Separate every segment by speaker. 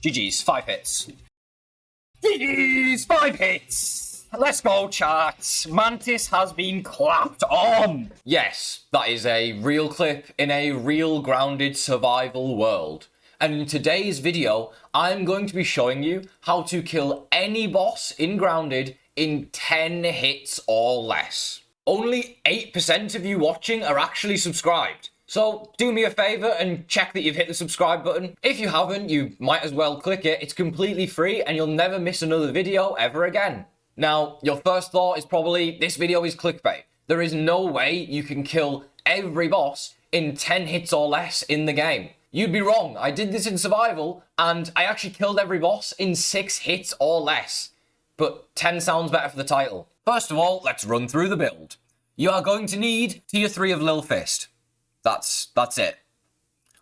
Speaker 1: GG's, 5 hits. GG's, 5 hits! Let's go, chat. Mantis has been clapped on. Yes, that is a real clip in a real grounded survival world. And in today's video, I'm going to be showing you how to kill any boss in Grounded in 10 hits or less. Only 8% of you watching are actually subscribed. So do me a favor and check that you've hit the subscribe button. If you haven't, you might as well click it. It's completely free and you'll never miss another video ever again. Now, your first thought is probably, this video is clickbait. There is no way you can kill every boss in 10 hits or less in the game. You'd be wrong. I did this in survival and I actually killed every boss in 6 hits or less. But 10 sounds better for the title. First of all, let's run through the build. You are going to need tier 3 of Lil Fist. That's it.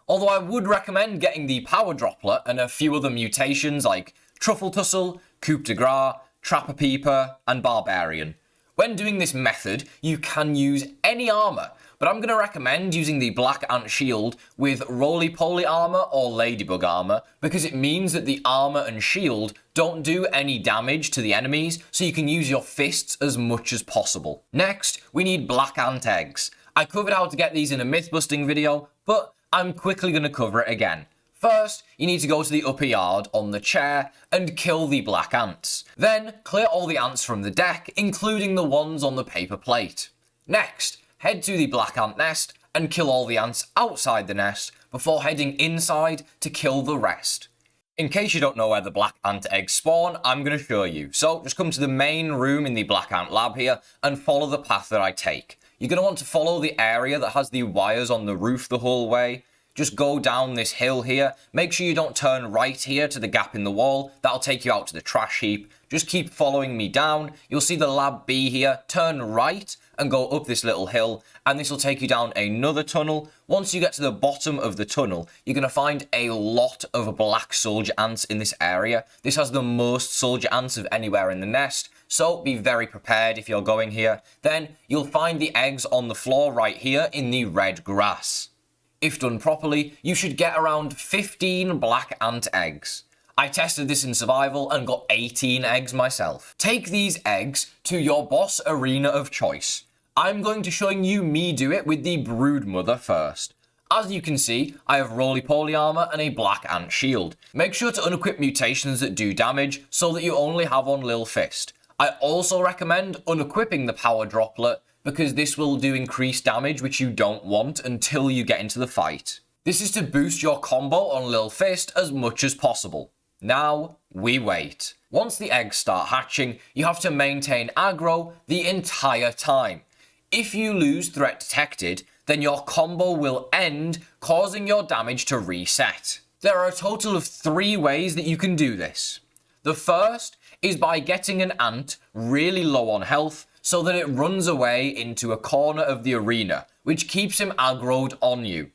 Speaker 1: Although I would recommend getting the Power Droplet and a few other mutations like Truffle Tussle, Coup de Grace, Paraly5er, and Barbarian. When doing this method, you can use any armor, but I'm going to recommend using the Black Ant Shield with Roly-Poly armor or Ladybug armor because it means that the armor and shield don't do any damage to the enemies, so you can use your fists as much as possible. Next, we need Black Ant Eggs. I covered how to get these in a myth-busting video, but I'm quickly going to cover it again. First, you need to go to the upper yard on the chair and kill the black ants. Then, clear all the ants from the deck, including the ones on the paper plate. Next, head to the black ant nest and kill all the ants outside the nest before heading inside to kill the rest. In case you don't know where the black ant eggs spawn, I'm going to show you. So, just come to the main room in the black ant lab here and follow the path that I take. You're going to want to follow the area that has the wires on the roof the whole way. Just go down this hill here. Make sure you don't turn right here to the gap in the wall. That'll take you out to the trash heap. Just keep following me down. You'll see the lab B here. Turn right and go up this little hill. And this will take you down another tunnel. Once you get to the bottom of the tunnel, you're going to find a lot of black soldier ants in this area. This has the most soldier ants of anywhere in the nest. So be very prepared if you're going here. Then you'll find the eggs on the floor right here in the red grass. If done properly, you should get around 15 black ant eggs. I tested this in survival and got 18 eggs myself. Take these eggs to your boss arena of choice. I'm going to show you me do it with the Broodmother first. As you can see, I have Roly-Poly armor and a black ant shield. Make sure to unequip mutations that do damage so that you only have on Lil Fist. I also recommend unequipping the Power Droplet because this will do increased damage which you don't want until you get into the fight. This is to boost your combo on Lil Fist as much as possible. Now, we wait. Once the eggs start hatching, you have to maintain aggro the entire time. If you lose threat detected, then your combo will end, causing your damage to reset. There are a total of 3 ways that you can do this. The first is by getting an ant really low on health so that it runs away into a corner of the arena, which keeps him aggroed on you.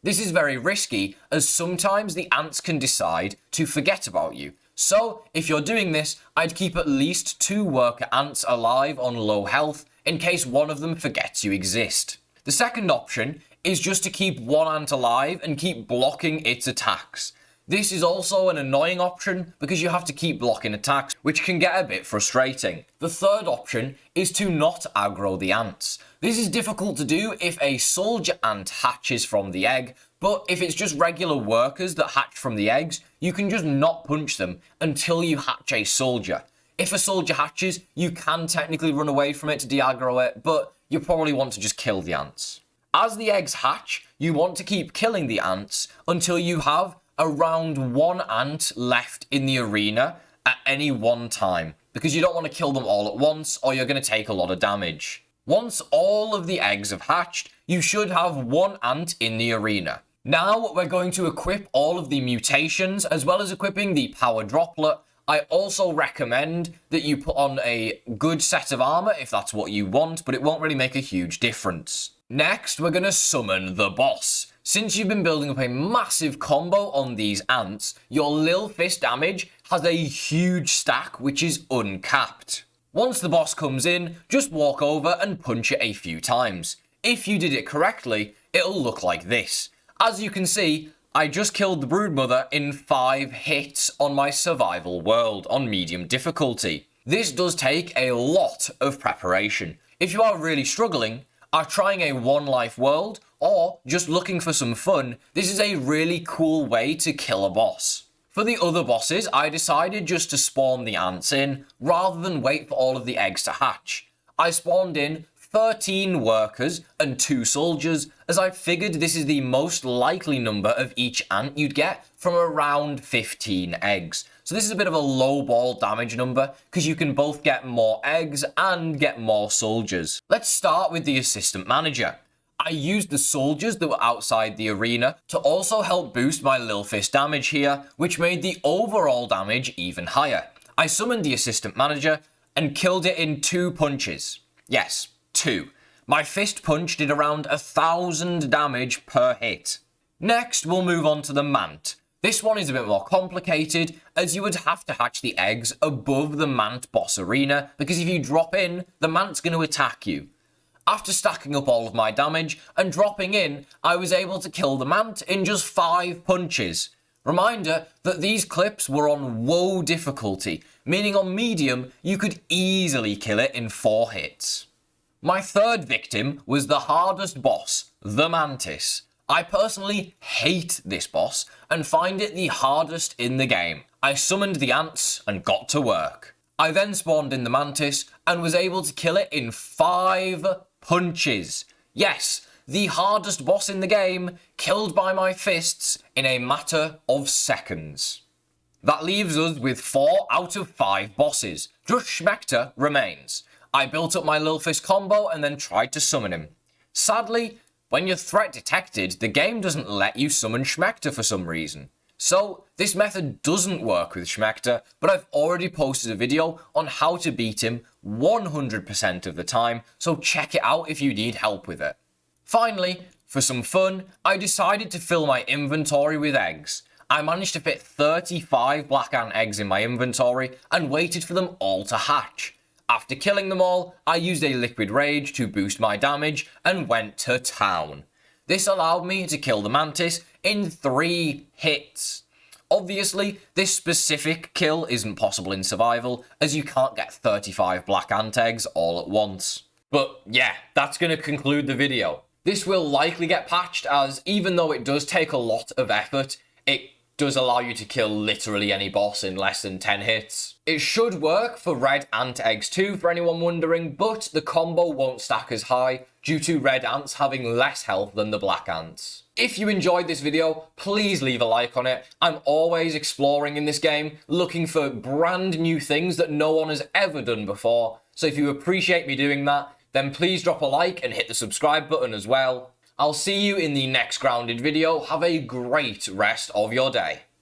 Speaker 1: This is very risky as sometimes the ants can decide to forget about you. So if you're doing this, I'd keep at least 2 worker ants alive on low health in case one of them forgets you exist. The second option is just to keep 1 ant alive and keep blocking its attacks. This is also an annoying option because you have to keep blocking attacks, which can get a bit frustrating. The third option is to not aggro the ants. This is difficult to do if a soldier ant hatches from the egg, but if it's just regular workers that hatch from the eggs, you can just not punch them until you hatch a soldier. If a soldier hatches, you can technically run away from it to de-aggro it, but you probably want to just kill the ants. As the eggs hatch, you want to keep killing the ants until you have around 1 ant left in the arena at any one time, because you don't want to kill them all at once or you're going to take a lot of damage. Once all of the eggs have hatched, you should have 1 ant in the arena. Now we're going to equip all of the mutations as well as equipping the Power Droplet. I also recommend that you put on a good set of armor if that's what you want, but it won't really make a huge difference. Next, we're going to summon the boss. Since you've been building up a massive combo on these ants, your Lil Fist damage has a huge stack which is uncapped. Once the boss comes in, just walk over and punch it a few times. If you did it correctly, it'll look like this. As you can see, I just killed the Broodmother in 5 hits on my survival world on medium difficulty. This does take a lot of preparation. If you are really struggling, are trying a 1 life world, or just looking for some fun, this is a really cool way to kill a boss. For the other bosses, I decided just to spawn the ants in, rather than wait for all of the eggs to hatch. I spawned in 13 workers and 2 soldiers, as I figured this is the most likely number of each ant you'd get from around 15 eggs. So this is a bit of a low ball damage number, because you can both get more eggs and get more soldiers. Let's start with the assistant manager. I used the soldiers that were outside the arena to also help boost my Lil Fist damage here, which made the overall damage even higher. I summoned the assistant manager and killed it in 2 punches. Yes, 2. My fist punch did around 1,000 damage per hit. Next, we'll move on to the Mant. This one is a bit more complicated, as you would have to hatch the eggs above the Mant boss arena, because if you drop in, the Mant's going to attack you. After stacking up all of my damage and dropping in, I was able to kill the Mant in just 5 punches. Reminder that these clips were on woe difficulty, meaning on medium, you could easily kill it in 4 hits. My third victim was the hardest boss, the Mantis. I personally hate this boss and find it the hardest in the game. I summoned the ants and got to work. I then spawned in the Mantis and was able to kill it in 5 punches. Yes, the hardest boss in the game, killed by my fists in a matter of seconds. That leaves us with 4 out of 5 bosses. Just Schmector remains. I built up my Lil Fist combo and then tried to summon him. Sadly, when you're threat detected, the game doesn't let you summon Schmector for some reason. So, this method doesn't work with Schmector, but I've already posted a video on how to beat him 100% of the time, so check it out if you need help with it. Finally, for some fun, I decided to fill my inventory with eggs. I managed to fit 35 black ant eggs in my inventory and waited for them all to hatch. After killing them all, I used a liquid rage to boost my damage and went to town. This allowed me to kill the Mantis in 3 hits. Obviously, this specific kill isn't possible in survival, as you can't get 35 black ant eggs all at once. But yeah, that's going to conclude the video. This will likely get patched, as even though it does take a lot of effort, it does allow you to kill literally any boss in less than 10 hits. It should work for red ant eggs too, for anyone wondering, but the combo won't stack as high due to red ants having less health than the black ants. If you enjoyed this video, please leave a like on it. I'm always exploring in this game, looking for brand new things that no one has ever done before, so if you appreciate me doing that, then please drop a like and hit the subscribe button as well. I'll see you in the next Grounded video. Have a great rest of your day.